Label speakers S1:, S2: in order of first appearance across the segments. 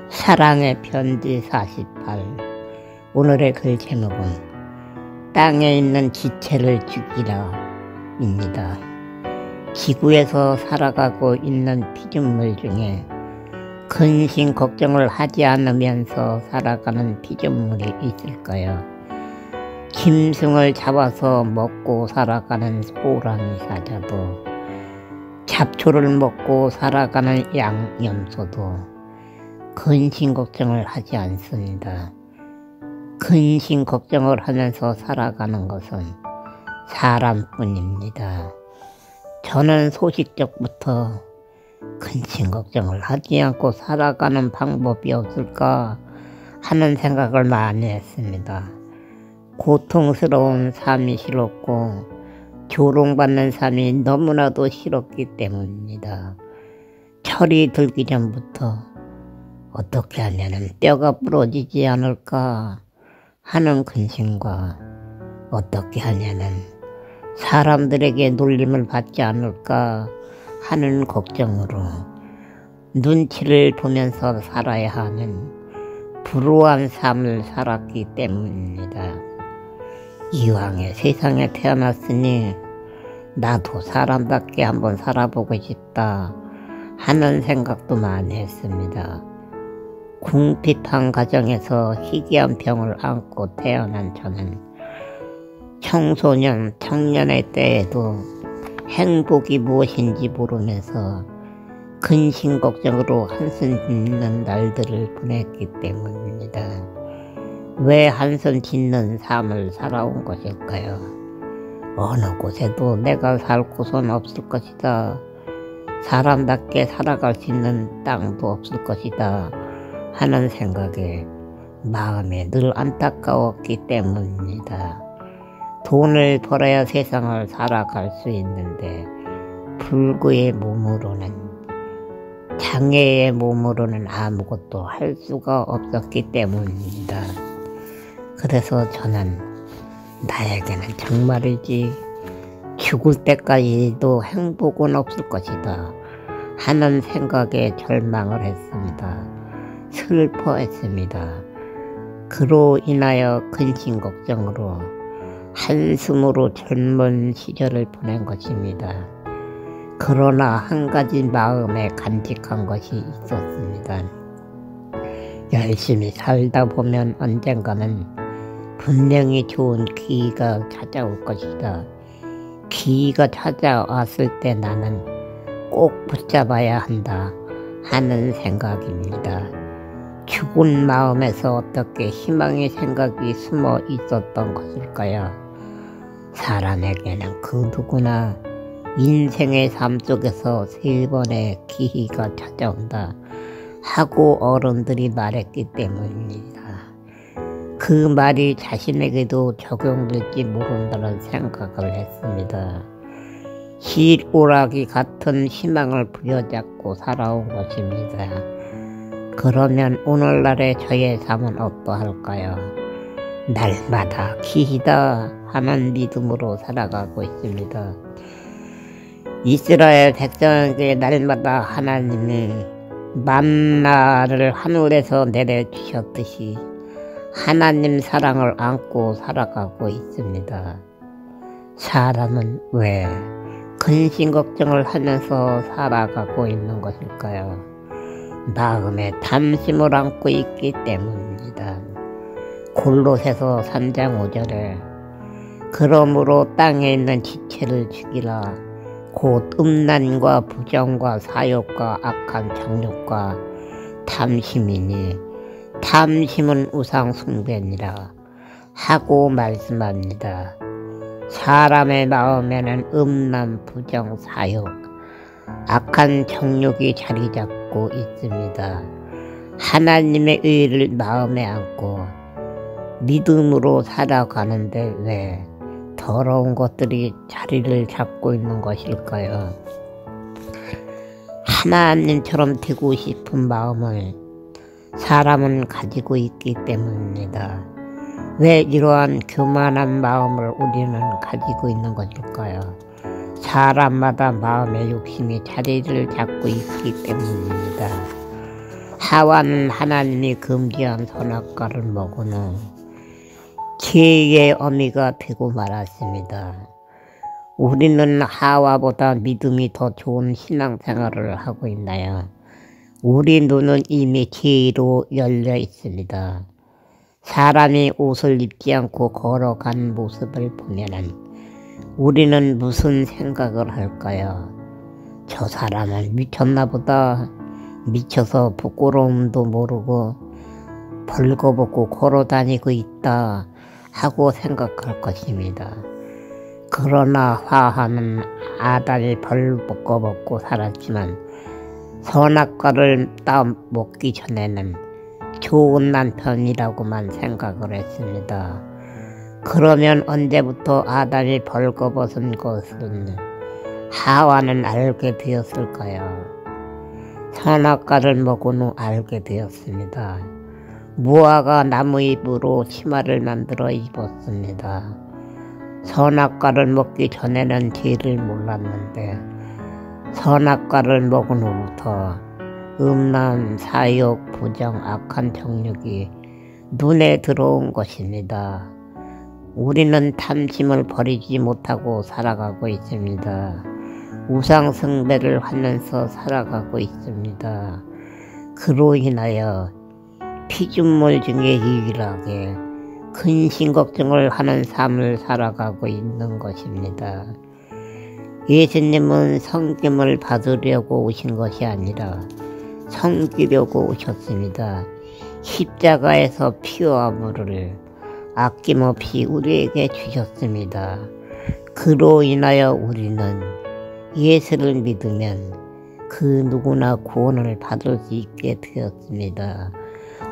S1: 사랑의 편지 48. 오늘의 글 제목은 땅에 있는 지체를 죽이라 입니다. 지구에서 살아가고 있는 피조물 중에 근심 걱정을 하지 않으면서 살아가는 피조물이 있을까요? 짐승을 잡아서 먹고 살아가는 호랑이 사자도, 잡초를 먹고 살아가는 양염소도 근심 걱정을 하지 않습니다. 근심 걱정을 하면서 살아가는 것은 사람뿐입니다. 저는 소식적부터 근심 걱정을 하지 않고 살아가는 방법이 없을까 하는 생각을 많이 했습니다. 고통스러운 삶이 싫었고 조롱받는 삶이 너무나도 싫었기 때문입니다. 철이 들기 전부터 어떻게 하면 뼈가 부러지지 않을까 하는 근심과 어떻게 하면 사람들에게 놀림을 받지 않을까 하는 걱정으로 눈치를 보면서 살아야 하는 불우한 삶을 살았기 때문입니다. 이왕에 세상에 태어났으니 나도 사람답게 한번 살아보고 싶다 하는 생각도 많이 했습니다. 궁핍한 가정에서 희귀한 병을 안고 태어난 저는 청소년, 청년의 때에도 행복이 무엇인지 모르면서 근심 걱정으로 한숨 짓는 날들을 보냈기 때문입니다. 왜 한숨 짓는 삶을 살아온 것일까요? 어느 곳에도 내가 살 곳은 없을 것이다. 사람답게 살아갈 수 있는 땅도 없을 것이다 하는 생각에 마음이 늘 안타까웠기 때문입니다. 돈을 벌어야 세상을 살아갈 수 있는데 불구의 몸으로는, 장애의 몸으로는 아무것도 할 수가 없었기 때문입니다. 그래서 저는 나에게는 정말이지 죽을 때까지도 행복은 없을 것이다 하는 생각에 절망을 했습니다. 슬퍼했습니다. 그로 인하여 근심 걱정으로 한숨으로 젊은 시절을 보낸 것입니다. 그러나 한 가지 마음에 간직한 것이 있었습니다. 열심히 살다 보면 언젠가는 분명히 좋은 기회가 찾아올 것이다. 기회가 찾아왔을 때 나는 꼭 붙잡아야 한다 하는 생각입니다. 죽은 마음에서 어떻게 희망의 생각이 숨어 있었던 것일까요? 사람에게는 그 누구나 인생의 삶 속에서 3번의 기회가 찾아온다 하고 어른들이 말했기 때문입니다. 그 말이 자신에게도 적용될지 모른다는 생각을 했습니다. 실오라기 같은 희망을 부여잡고 살아온 것입니다. 그러면 오늘날의 저의 삶은 어떠할까요? 날마다 기이다 하는 믿음으로 살아가고 있습니다. 이스라엘 백성에게 날마다 하나님이 만나를 하늘에서 내려주셨듯이 하나님 사랑을 안고 살아가고 있습니다. 사람은 왜 근심 걱정을 하면서 살아가고 있는 것일까요? 마음에 탐심을 안고 있기 때문입니다. 골로새서 3장 5절에 그러므로 땅에 있는 지체를 죽이라. 곧 음란과 부정과 사욕과 악한 정욕과 탐심이니 탐심은 우상 숭배니라 하고 말씀합니다. 사람의 마음에는 음란, 부정, 사욕, 악한 정욕이 자리 잡고 있습니다. 하나님의 의를 마음에 안고 믿음으로 살아가는데 왜 더러운 것들이 자리를 잡고 있는 것일까요? 하나님처럼 되고 싶은 마음을 사람은 가지고 있기 때문입니다. 왜 이러한 교만한 마음을 우리는 가지고 있는 것일까요? 사람마다 마음의 욕심이 자리를 잡고 있기 때문입니다. 하와는 하나님이 금지한 선악과를 먹은 후 죄의 어미가 되고 말았습니다. 우리는 하와보다 믿음이 더 좋은 신앙생활을 하고 있나요? 우리 눈은 이미 죄로 열려 있습니다. 사람이 옷을 입지 않고 걸어간 모습을 보면은 우리는 무슨 생각을 할까요? 저 사람은 미쳤나 보다. 미쳐서 부끄러움도 모르고 벌거벗고 걸어다니고 있다 하고 생각할 것입니다. 그러나 화하는 아담이 벌거벗고 살았지만 선악과를 따먹기 전에는 좋은 남편이라고만 생각을 했습니다. 그러면 언제부터 아담이 벌거벗은 것은 하와는 알게 되었을까요? 선악과를 먹은 후 알게 되었습니다. 무화과 나무 잎으로 치마를 만들어 입었습니다. 선악과를 먹기 전에는 죄를 몰랐는데 선악과를 먹은 후부터 음란, 사욕, 부정, 악한 정욕이 눈에 들어온 것입니다. 우리는 탐심을 버리지 못하고 살아가고 있습니다. 우상 숭배를 하면서 살아가고 있습니다. 그로 인하여 피조물 중에 유일하게 근심 걱정을 하는 삶을 살아가고 있는 것입니다. 예수님은 섬김을 받으려고 오신 것이 아니라 섬기려고 오셨습니다. 십자가에서 피와 물을 아낌없이 우리에게 주셨습니다. 그로 인하여 우리는 예수를 믿으면 그 누구나 구원을 받을 수 있게 되었습니다.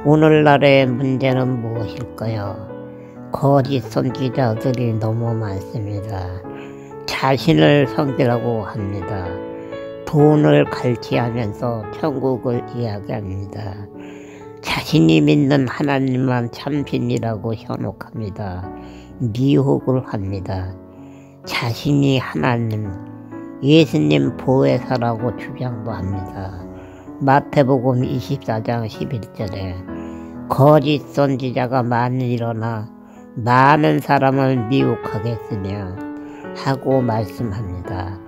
S1: 오늘날의 문제는 무엇일까요? 거짓 선지자들이 너무 많습니다. 자신을 섬기라고 합니다. 돈을 갈취하면서 천국을 이야기합니다. 자신이 믿는 하나님만 참신이라고 현혹합니다. 미혹을 합니다. 자신이 하나님, 예수님 보혜사라고 주장도 합니다. 마태복음 24장 11절에 거짓 선지자가 많이 일어나 많은 사람을 미혹하겠으며 하고 말씀합니다.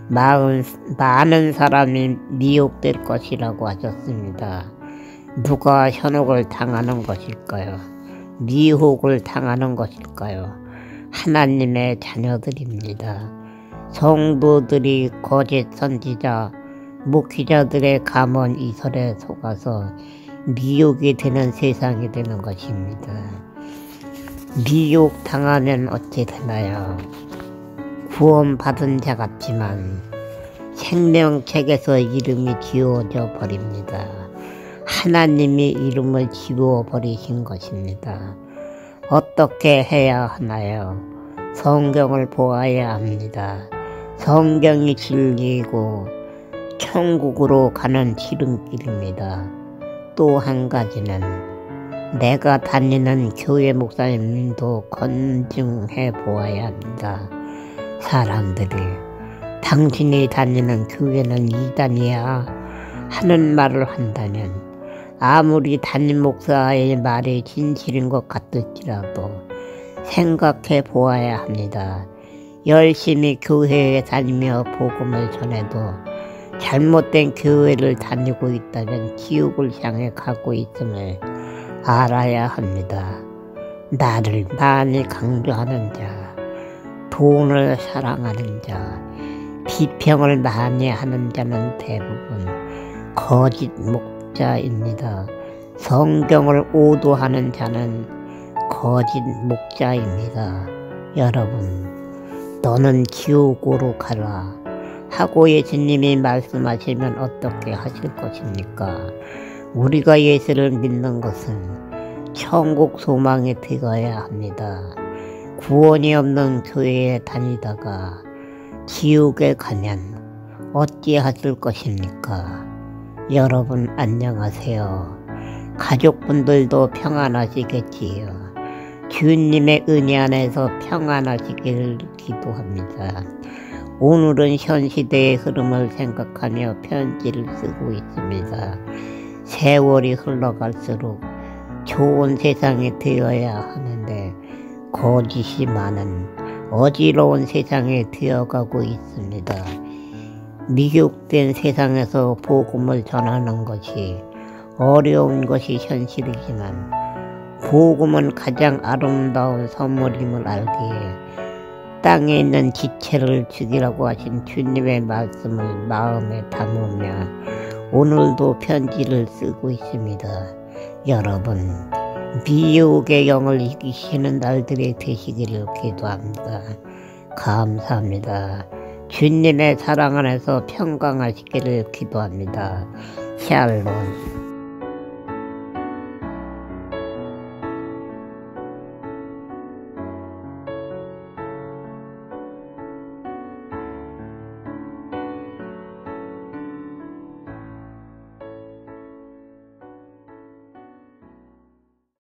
S1: 많은 사람이 미혹될 것이라고 하셨습니다. 누가 현혹을 당하는 것일까요? 미혹을 당하는 것일까요? 하나님의 자녀들입니다. 성도들이 거짓 선지자, 목회자들의 감언 이설에 속아서 미혹이 되는 세상이 되는 것입니다. 미혹 당하면 어찌 되나요? 구원받은 자 같지만 생명책에서 이름이 지워져 버립니다. 하나님이 이름을 지워버리신 것입니다. 어떻게 해야 하나요? 성경을 보아야 합니다. 성경이 진리이고 천국으로 가는 지름길입니다. 또 한 가지는 내가 다니는 교회 목사님도 검증해 보아야 합니다. 사람들이 당신이 다니는 교회는 이단이야 하는 말을 한다면 아무리 담임 목사의 말이 진실인 것 같을지라도 생각해 보아야 합니다. 열심히 교회에 다니며 복음을 전해도 잘못된 교회를 다니고 있다면 지옥을 향해 가고 있음을 알아야 합니다. 나를 많이 강조하는 자, 돈을 사랑하는 자, 비평을 많이 하는 자는 대부분 거짓 목자입니다. 성경을 오도하는 자는 거짓 목자입니다. 여러분, 너는 지옥으로 가라 하고 예수님이 말씀하시면 어떻게 하실 것입니까? 우리가 예수를 믿는 것은 천국 소망이 되어야 합니다. 구원이 없는 교회에 다니다가 지옥에 가면 어찌하실 것입니까? 여러분 안녕하세요. 가족분들도 평안하시겠지요. 주님의 은혜 안에서 평안하시기를 기도합니다. 오늘은 현 시대의 흐름을 생각하며 편지를 쓰고 있습니다. 세월이 흘러갈수록 좋은 세상이 되어야 하는데 거짓이 많은 어지러운 세상에 되어가고 있습니다. 미혹된 세상에서 복음을 전하는 것이 어려운 것이 현실이지만 복음은 가장 아름다운 선물임을 알기에 땅에 있는 지체를 죽이라고 하신 주님의 말씀을 마음에 담으며 오늘도 편지를 쓰고 있습니다. 여러분, 미혹의 영을 이기시는 날들이 되시기를 기도합니다. 감사합니다. 주님의 사랑 안에서 평강하시기를 기도합니다. 샬롬.